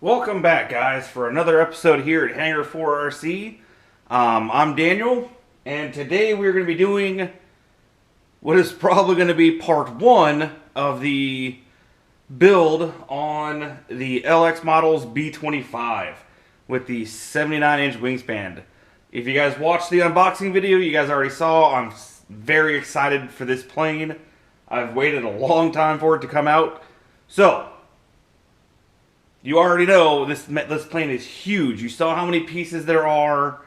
Welcome back, guys, for another episode here at Hangar 4 RC. I'm Daniel, and today we're going to be doing what is probably going to be part one of the build on the LX Models B-25 with the 79-inch wingspan. If you guys watched the unboxing video, you guys already saw I'm very excited for this plane. I've waited a long time for it to come out. So, you already know this plane is huge. You saw how many pieces there are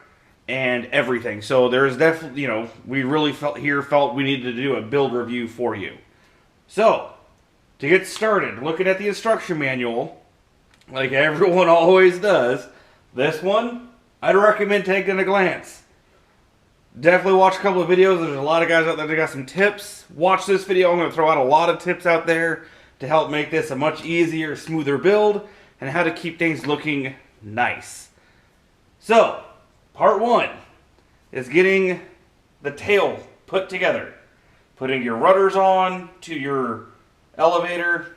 and everything. So there's definitely, we really felt we needed to do a build review for you. So, to get started, looking at the instruction manual, like everyone always does, this one, I'd recommend taking a glance. Definitely watch a couple of videos. There's a lot of guys out there that got some tips. Watch this video. I'm going to throw out a lot of tips out there to help make this a much easier, smoother build, and how to keep things looking nice. So, part one is getting the tail put together. Putting your rudders on to your elevator,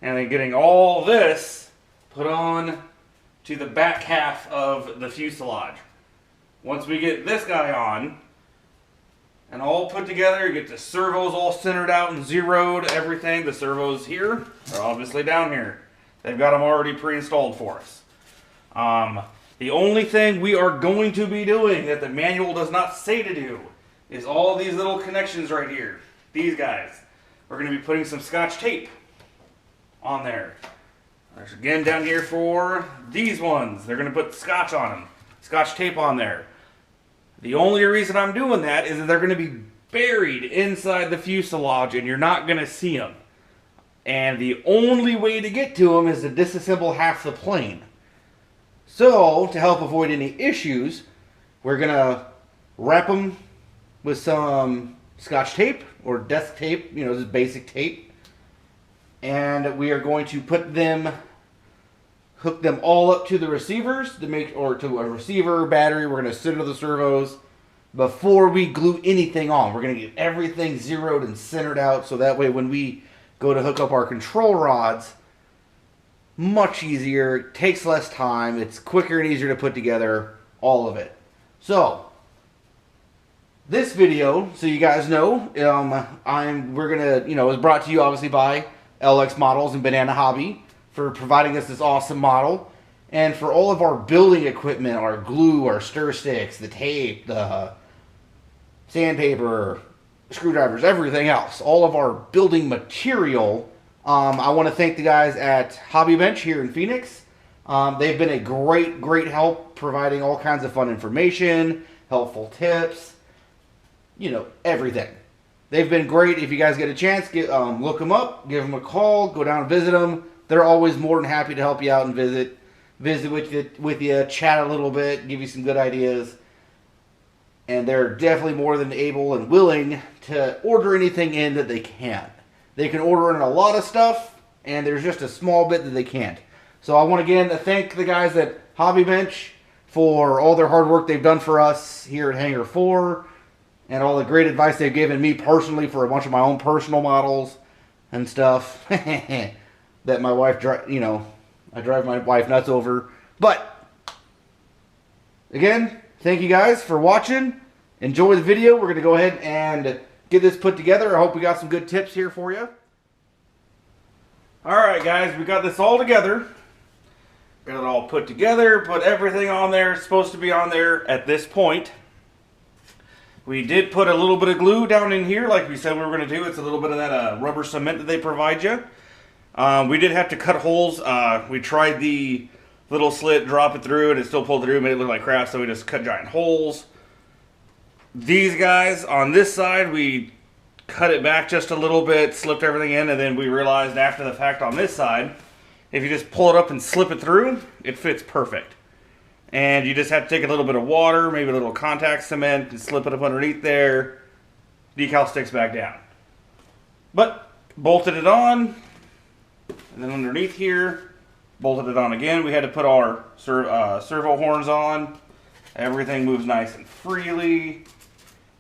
and then getting all this put on to the back half of the fuselage. Once we get this guy on and all put together, you get the servos all centered out and zeroed, everything. The servos here are obviously down here. They've got them already pre-installed for us. The only thing we are going to be doing that the manual does not say to do is all these little connections right here. These guys. We're going to be putting some Scotch tape on there. There's again down here for these ones. They're going to put Scotch on them. Scotch tape on there. The only reason I'm doing that is that they're going to be buried inside the fuselage and you're not going to see them. And the only way to get to them is to disassemble half the plane. So, to help avoid any issues, we're going to wrap them with some Scotch tape or desk tape, just basic tape. And we are going to hook them all up to the receivers or to a receiver battery. We're going to center the servos before we glue anything on. We're going to get everything zeroed and centered out so that way when we go to hook up our control rods, much easier, takes less time, it's quicker and easier to put together, all of it. So, this video, so you guys know, we're gonna, it was brought to you obviously by LX Models and Banana Hobby for providing us this awesome model, and for all of our building equipment, our glue, our stir sticks, the tape, the sandpaper, screwdrivers, everything else, all of our building material. I want to thank the guys at Hobby Bench here in Phoenix. They've been a great help providing all kinds of fun information, helpful tips, everything. They've been great. If you guys get a chance, look them up, give them a call, go down and visit them. They're always more than happy to help you out and visit with you, chat a little bit, give you some good ideas. And they're definitely more than able and willing to order anything in that they can. They can order in a lot of stuff, and there's just a small bit that they can't. So I want again to thank the guys at Hobby Bench for all their hard work they've done for us here at Hangar 4, and all the great advice they've given me personally for a bunch of my own personal models and stuff that my wife, I drive my wife nuts over. But again, thank you guys for watching. Enjoy the video. We're going to go ahead and get this put together. I hope we got some good tips here for you. Alright guys, we got this all together. Got it all put together, put everything on there. It's supposed to be on there at this point. We did put a little bit of glue down in here like we said we were going to do. It's a little bit of that rubber cement that they provide you. We did have to cut holes. We tried the little slit, drop it through, and it still pulled through, made it look like crap, so we just cut giant holes. These guys, on this side, we cut it back just a little bit, slipped everything in, and then we realized after the fact on this side, if you just pull it up and slip it through, it fits perfect. And you just have to take a little bit of water, maybe a little contact cement, and slip it up underneath there. Decal sticks back down. But, bolted it on, and then underneath here, bolted it on again. We had to put our servo horns on. Everything moves nice and freely,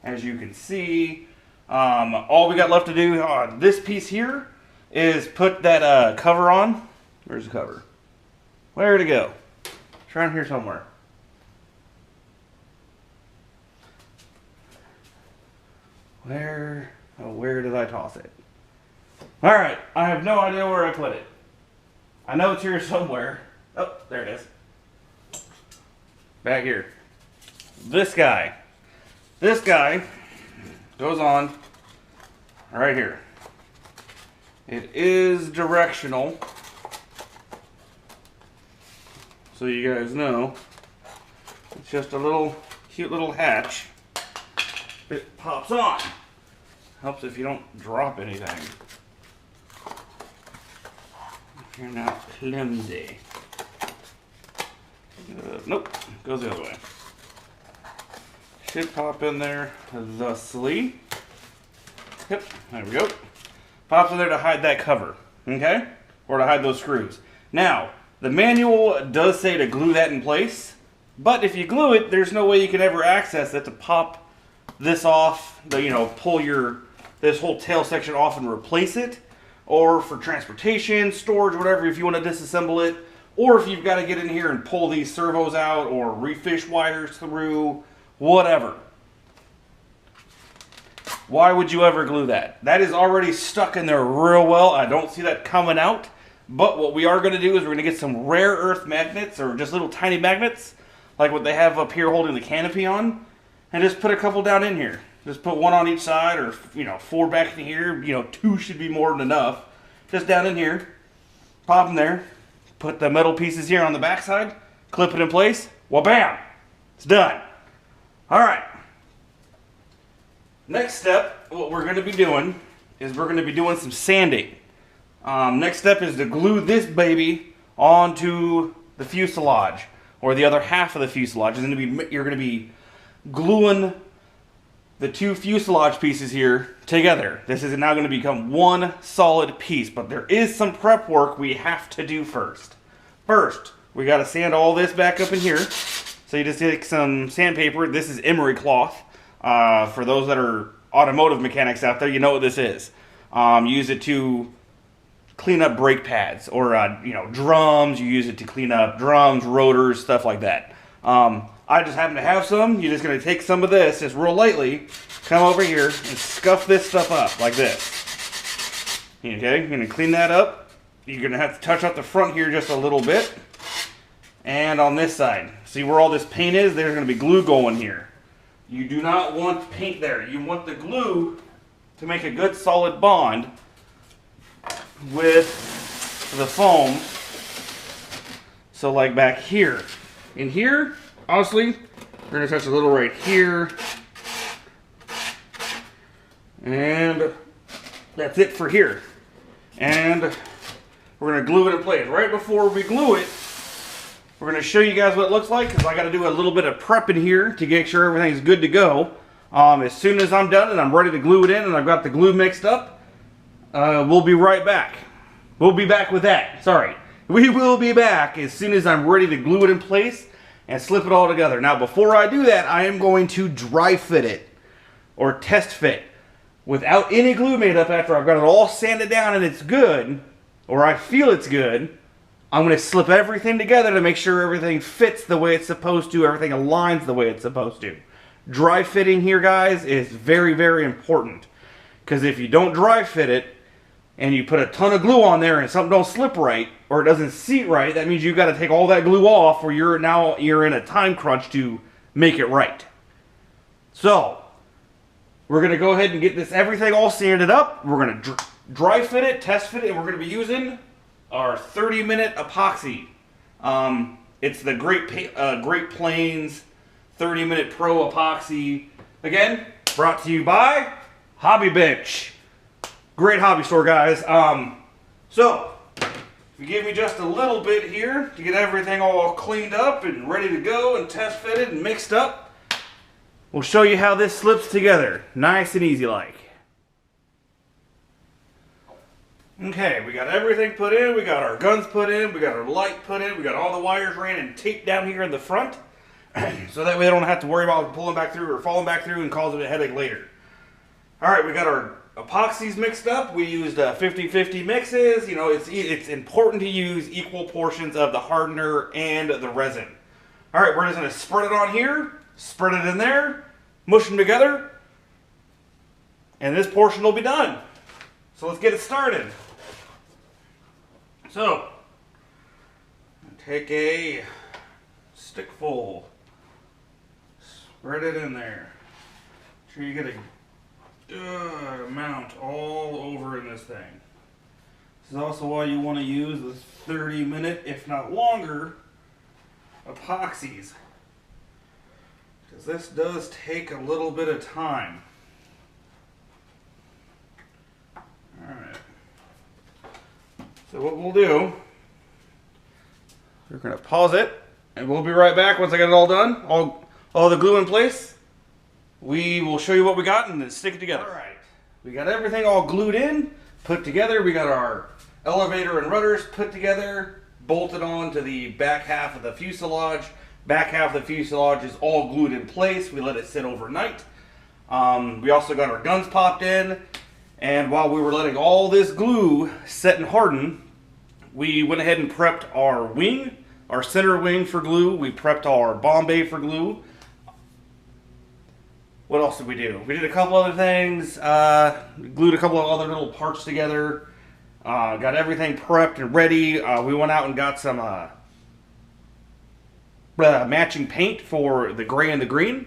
as you can see. All we got left to do on this piece here is put that cover on. Where's the cover? Where'd it go? It's around here somewhere. Where did I toss it? Alright, I have no idea where I put it. I know it's here somewhere. Oh, there it is. Back here. This guy goes on right here. It is directional, so you guys know. It's just a little cute little hatch. It pops on. Helps if you don't drop anything. If you're not clumsy. Nope, goes the other way. Should pop in there thusly. Yep, there we go. Pops in there to hide that cover, okay? Or to hide those screws. Now, the manual does say to glue that in place, but if you glue it, there's no way you can ever access it to pop this off, pull this whole tail section off and replace it, or for transportation, storage, whatever, if you want to disassemble it, or if you've got to get in here and pull these servos out or refish wires through, whatever. Why would you ever glue that? That is already stuck in there real well. I don't see that coming out. But what we are going to do is we're going to get some rare earth magnets, or just little tiny magnets, like what they have up here holding the canopy on, and just put a couple down in here. Just put one on each side, or 4 back in here. 2 should be more than enough. Just down in here. Pop them there. Put the metal pieces here on the back side. Clip it in place. Well, bam! It's done. Alright. Next step, what we're going to be doing is we're going to be doing some sanding. Next step is to glue this baby onto the fuselage, or the other half of the fuselage. You're going to be gluing the 2 fuselage pieces here together. This is now going to become one solid piece, but there is some prep work we have to do first. First, we got to sand all this back up in here. So you just take some sandpaper. This is emery cloth. For those that are automotive mechanics out there, you know what this is. Use it to clean up brake pads, or drums. You use it to clean up drums, rotors, stuff like that. I just happen to have some. You're just going to take some of this, just real lightly, come over here and scuff this stuff up like this. Okay, you're going to clean that up. You're going to have to touch up the front here just a little bit. And on this side, see where all this paint is? There's going to be glue going here. You do not want paint there. You want the glue to make a good solid bond with the foam. So like back here. In here, honestly, we're going to touch a little right here. And that's it for here. And we're going to glue it in place. Right before we glue it, we're going to show you guys what it looks like, because I got to do a little bit of prep in here to make sure everything's good to go. As soon as I'm done and I'm ready to glue it in and I've got the glue mixed up, we'll be right back. We'll be back with that. Sorry. We will be back as soon as I'm ready to glue it in place and slip it all together. Now, before I do that, I am going to dry fit it, or test fit, without any glue made up. After I've got it all sanded down and it's good, or I feel it's good, I'm going to slip everything together to make sure everything fits the way it's supposed to, everything aligns the way it's supposed to. Dry fitting here, guys, is very, very important. Because if you don't dry fit it, and you put a ton of glue on there and something don't slip right, or it doesn't seat right, that means you've got to take all that glue off, or you're in a time crunch to make it right. So, we're going to go ahead and get everything all sanded up. We're going to dry fit it, test fit it, and we're going to be using our 30-minute epoxy. It's the Great Plains 30-minute Pro epoxy. Again, brought to you by Hobby Bench. Great hobby store, guys. So, if you give me just a little bit here to get everything all cleaned up and ready to go and test fitted and mixed up, we'll show you how this slips together. Nice and easy like. Okay, we got everything put in, we got our guns put in, we got our light put in, we got all the wires ran and taped down here in the front, so that way they don't have to worry about pulling back through or falling back through and causing a headache later. Alright, we got our epoxies mixed up. We used 50-50 mixes. You know, it's important to use equal portions of the hardener and the resin. All right, we're just going to spread it on here, spread it in there, mush them together, and this portion will be done. So let's get it started. So, take a stickful, spread it in there. Make sure you get a good amount all over in this thing. This is also why you want to use this 30-minute, if not longer, epoxies. Because this does take a little bit of time. Alright. So what we'll do, we're going to pause it, and we'll be right back once I get it all done. All the glue in place. We will show you what we got and then stick it together. Alright. We got everything all glued in, put together. We got our elevator and rudders put together, bolted on to the back half of the fuselage. Back half of the fuselage is all glued in place. We let it sit overnight. We also got our guns popped in. And while we were letting all this glue set and harden, we went ahead and prepped our wing, our center wing for glue. We prepped our bomb bay for glue. What else did we do? We did a couple other things. Glued a couple of other little parts together. Got everything prepped and ready. We went out and got some matching paint for the gray and the green.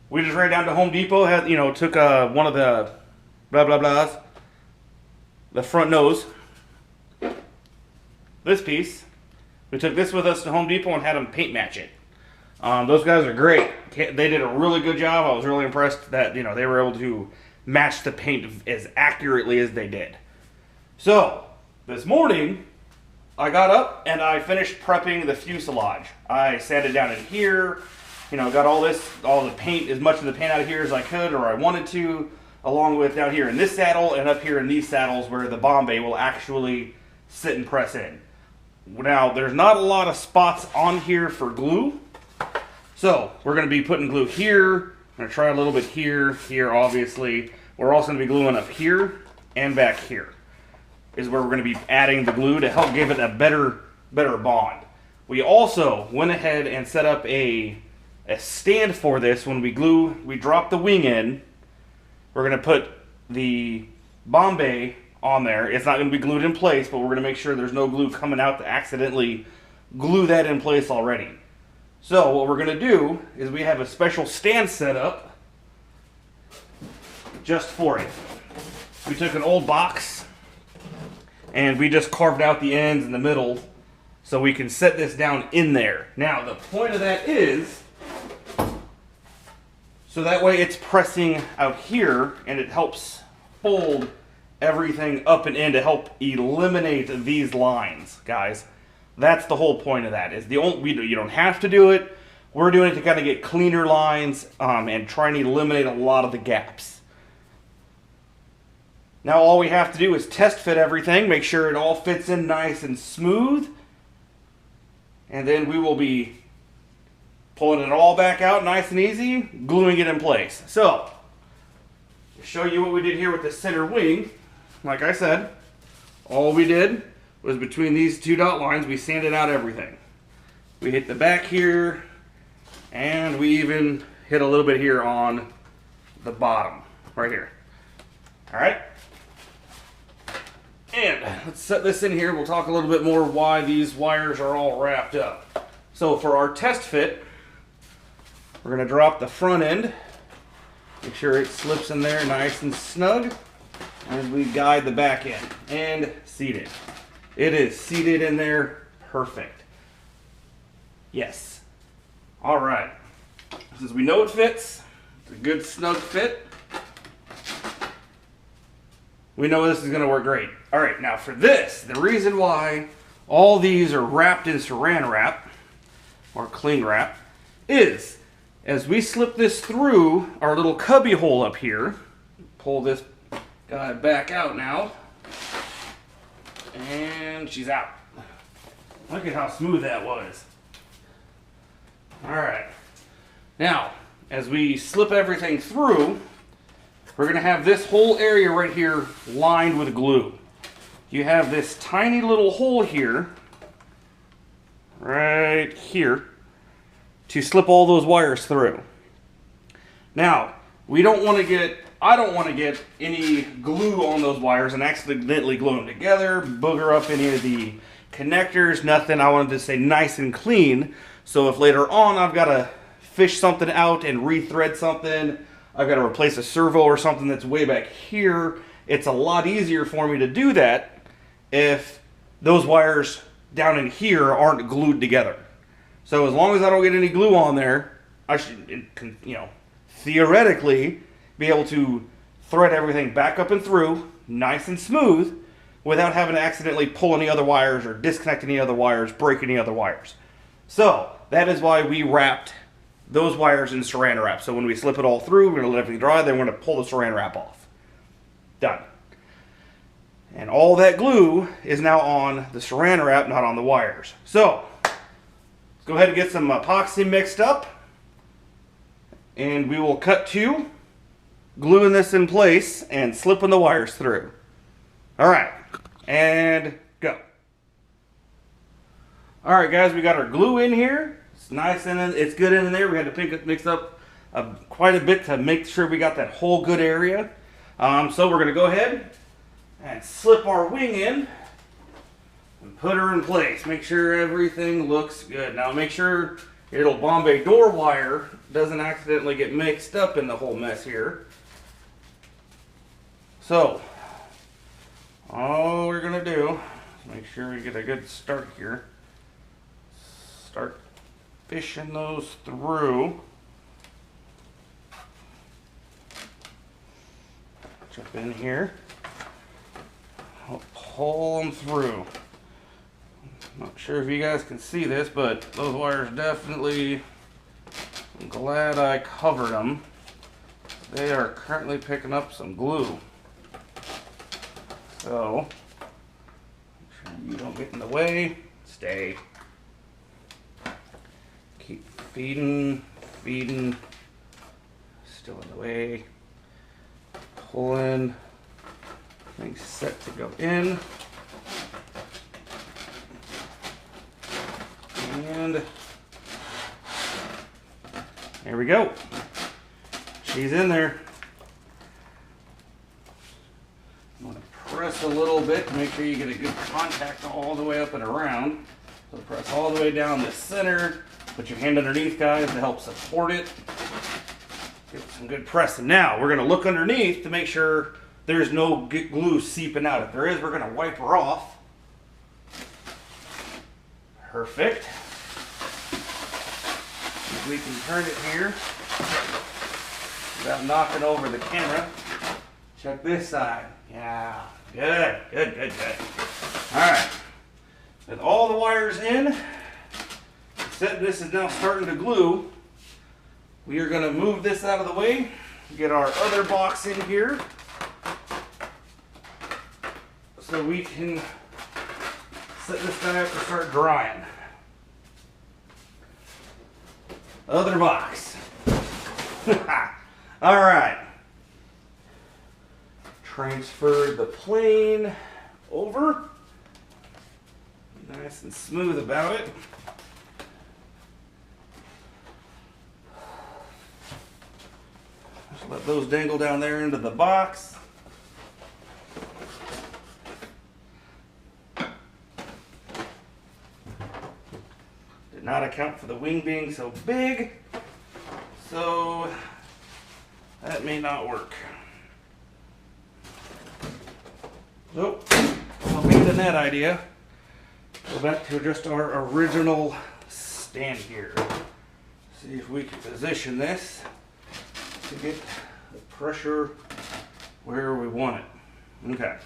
We just ran down to Home Depot. Took one of the blahs, the front nose, this piece. We took this with us to Home Depot and had them paint match it. Those guys are great. They did a really good job. I was really impressed that they were able to match the paint as accurately as they did. So this morning I got up and I finished prepping the fuselage. I sanded down in here, got all the paint, as much of the paint out of here as I could or I wanted to, along with down here in this saddle and up here in these saddles where the bomb bay will actually sit and press in. Now, there's not a lot of spots on here for glue, so we're going to be putting glue here. I'm going to try a little bit here, obviously. We're also going to be gluing up here and back here is where we're going to be adding the glue to help give it a better bond. We also went ahead and set up a stand for this. When we drop the wing in, we're going to put the bomb bay on there. It's not going to be glued in place, but we're going to make sure there's no glue coming out to accidentally glue that in place already. So what we're going to do is we have a special stand set up just for it. We took an old box and we just carved out the ends in the middle so we can set this down in there. Now the point of that is so that way it's pressing out here and it helps fold everything up and in to help eliminate these lines, guys. That's the whole point of that. You don't have to do it. We're doing it to kind of get cleaner lines and trying to eliminate a lot of the gaps. Now all we have to do is test fit everything, make sure it all fits in nice and smooth, and then we will be pulling it all back out nice and easy, gluing it in place. So, to show you what we did here with the center wing, like I said, all we did was between these two dot lines, we sanded out everything. We hit the back here, and we even hit a little bit here on the bottom, right here. All right? And let's set this in here. We'll talk a little bit more why these wires are all wrapped up. So for our test fit, we're going to drop the front end. Make sure it slips in there nice and snug as we guide the back end and seat it. It is seated in there perfect. Yes. All right. Since we know it fits, it's a good snug fit. We know this is going to work great. All right, now for this, the reason why all these are wrapped in saran wrap or cling wrap is as we slip this through our little cubby hole up here, pull this guy back out now, and she's out. Look at how smooth that was. All right. Now, as we slip everything through, we're gonna have this whole area right here lined with glue. You have this tiny little hole here, right here, to slip all those wires through. Now, I don't want to get any glue on those wires and accidentally glue them together, booger up any of the connectors, nothing. I wanted to stay nice and clean. So if later on I've got to fish something out and rethread something, I've got to replace a servo or something that's way back here, it's a lot easier for me to do that if those wires down in here aren't glued together. So as long as I don't get any glue on there, I should, theoretically be able to thread everything back up and through nice and smooth without having to accidentally pull any other wires or disconnect any other wires, break any other wires. So that is why we wrapped those wires in saran wrap. So when we slip it all through, we're going to let everything dry, then we're going to pull the saran wrap off. Done. And all that glue is now on the saran wrap, not on the wires. So let's go ahead and get some epoxy mixed up, and we will cut to gluing this in place and slipping the wires through. All right, and go. All right, guys, we got our glue in here. It's nice and it's good in there. We had to mix up quite a bit to make sure we got that whole good area. So we're gonna go ahead and slip our wing in and put her in place. Make sure everything looks good. Now make sure your little Bombay door wire doesn't accidentally get mixed up in the whole mess here. So, all we're gonna do is make sure we get a good start here. Start fishing those through. Jump in here. I'll pull them through. Not sure if you guys can see this, but those wires definitely, I'm glad I covered them. They are currently picking up some glue. So, make sure you don't get in the way. Stay. Keep feeding. Still in the way. Pulling. Things set to go in. And there we go. She's in there. I'm going to press a little bit to make sure you get a good contact all the way up and around. So press all the way down the center. Put your hand underneath, guys, to help support it. Give it some good pressing. Now, we're going to look underneath to make sure there's no glue seeping out. If there is, we're going to wipe her off. Perfect. If we can turn it here without knocking over the camera. Check this side. Yeah, good. All right, with all the wires in, except this is now starting to glue, we are going to move this out of the way, get our other box in here, so we can set this guy up to start drying. Other box. All right. Transfer the plane over. Nice and smooth about it. Just let those dangle down there into the box. Did not account for the wing being so big, so that may not work. So, I'll abandon that idea. Go back to just our original stand here. See if we can position this to get the pressure where we want it. Okay.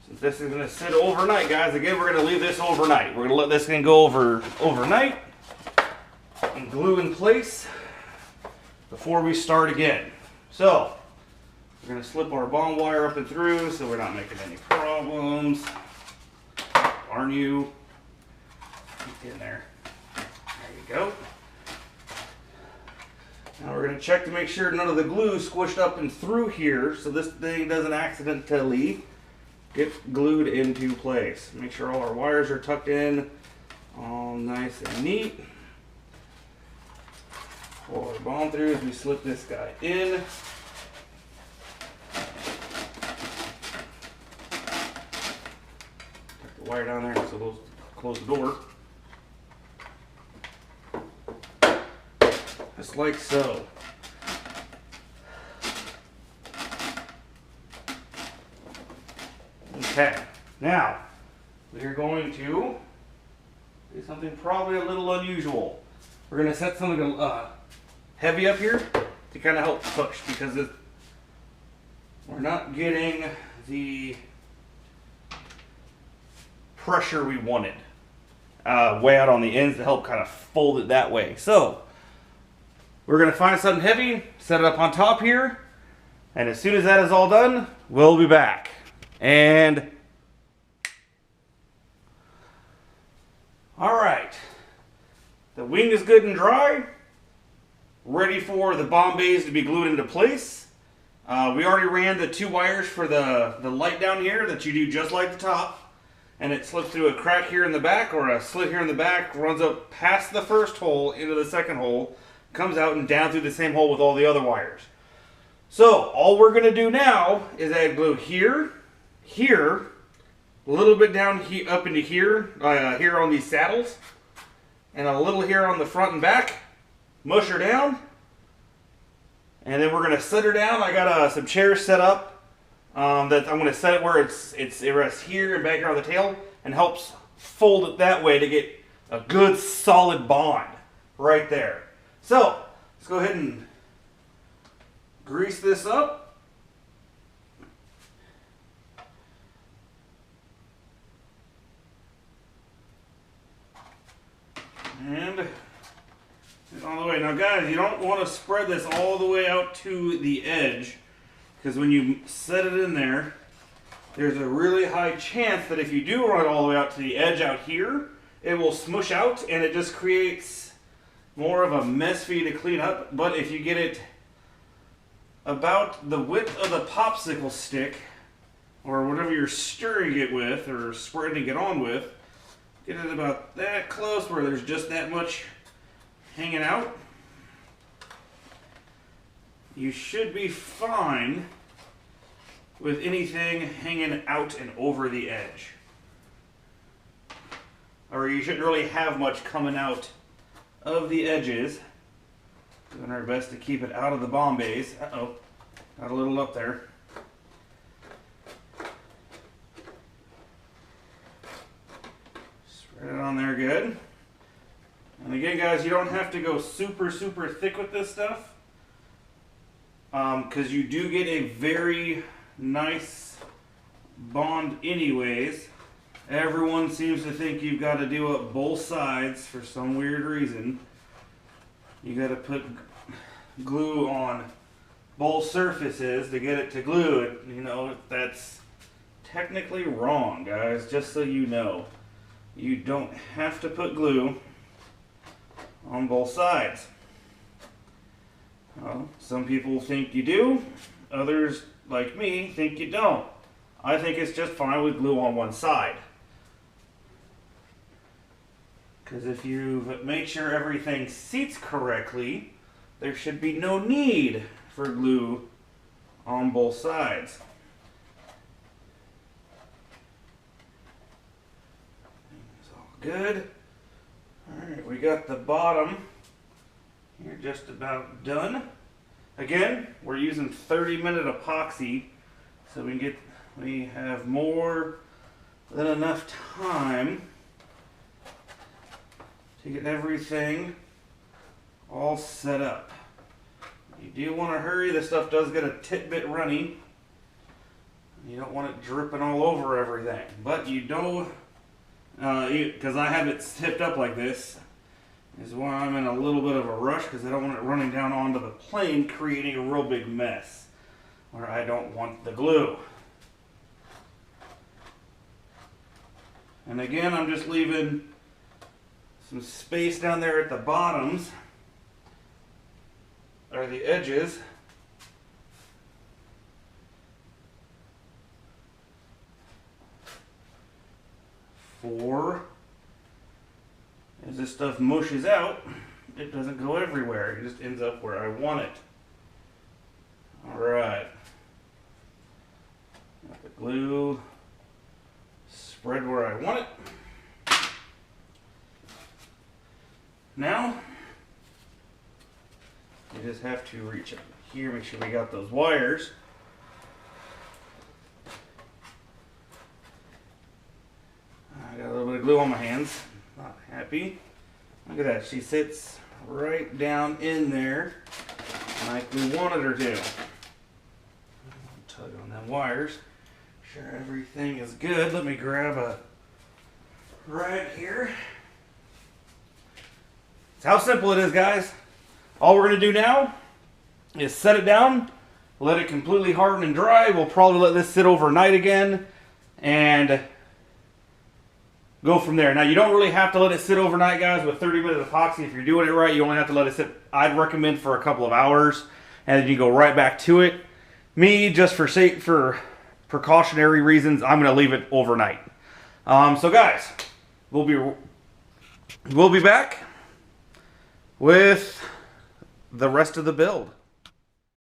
Since this is going to sit overnight, guys, again, we're going to leave this overnight. We're going to let this thing go overnight and glue in place before we start again. So, we're going to slip our bond wire up and through so we're not making any problems. Aren't you? Get in there. There you go. Now we're going to check to make sure none of the glue squished up and through here, so this thing doesn't accidentally get glued into place. Make sure all our wires are tucked in, all nice and neat. Pull our bond through as we slip this guy in. Tuck the wire down there so those close the door. Just like so. Okay, now we are going to do something probably a little unusual. We're going to set something heavy up here to kind of help push, because we're not getting the pressure we wanted way out on the ends to help kind of fold it that way. So we're going to find something heavy, set it up on top here, and as soon as that is all done, we'll be back. And all right, the wing is good and dry, ready for the bomb bays to be glued into place. We already ran the 2 wires for the light down here that you do just like the top, and it slips through a crack here in the back, or a slit here in the back, runs up past the first hole into the second hole, comes out and down through the same hole with all the other wires. So all we're going to do now is add glue here, here, a little bit down up into here, here on these saddles, and a little here on the front and back. Mush her down, and then we're going to set her down. I got some chairs set up that I'm going to set it where it rests here and back here on the tail, and helps fold it that way to get a good solid bond right there. So let's go ahead and grease this up. And get all the way. Now guys, you don't want to spread this all the way out to the edge, because when you set it in there, there's a really high chance that if you do run it all the way out to the edge out here, it will smush out and it just creates more of a mess for you to clean up. But if you get it about the width of the popsicle stick, or whatever you're stirring it with or spreading it on with, get it about that close where there's just that much hanging out, you should be fine with anything hanging out and over the edge. Or you shouldn't really have much coming out of the edges. Doing our best to keep it out of the bomb bays. Uh-oh, got a little up there. Spread it on there good. And again, guys, you don't have to go super thick with this stuff, because you do get a very nice bond anyways. Everyone seems to think you've got to do up both sides for some weird reason. You got to put glue on both surfaces to get it to glue it. You know, that's technically wrong, guys, just so you know. You don't have to put glue on both sides. Well, some people think you do, others, like me, think you don't. I think it's just fine with glue on one side. Because if you make sure everything seats correctly, there should be no need for glue on both sides. It's all good. Alright, we got the bottom here just about done. Again, we're using 30-minute epoxy, so we have more than enough time to get everything all set up. You do want to hurry. This stuff does get a bit runny. You don't want it dripping all over everything. But you don't, because I have it tipped up like this, is why I'm in a little bit of a rush, because I don't want it running down onto the plane, creating a real big mess where I don't want the glue. And again, I'm just leaving some space down there at the bottoms, or are the edges. For as this stuff mushes out, it doesn't go everywhere. It just ends up where I want it. Alright. Let the glue spread where I want it. Now, you just have to reach up here, make sure we got those wires. I got a little bit of glue on my hands. Not happy. Look at that. She sits right down in there like we wanted her to. Tug on them wires. Sure everything is good. Let me grab a rag here. That's how simple it is, guys. All we're going to do now is set it down, let it completely harden and dry. We'll probably let this sit overnight again and go from there. Now, you don't really have to let it sit overnight, guys, with 30 minutes epoxy. If you're doing it right, you only have to let it sit, I'd recommend, for a couple of hours, and then you go right back to it. Me, just for precautionary reasons, I'm going to leave it overnight. So, guys, we'll be back with the rest of the build.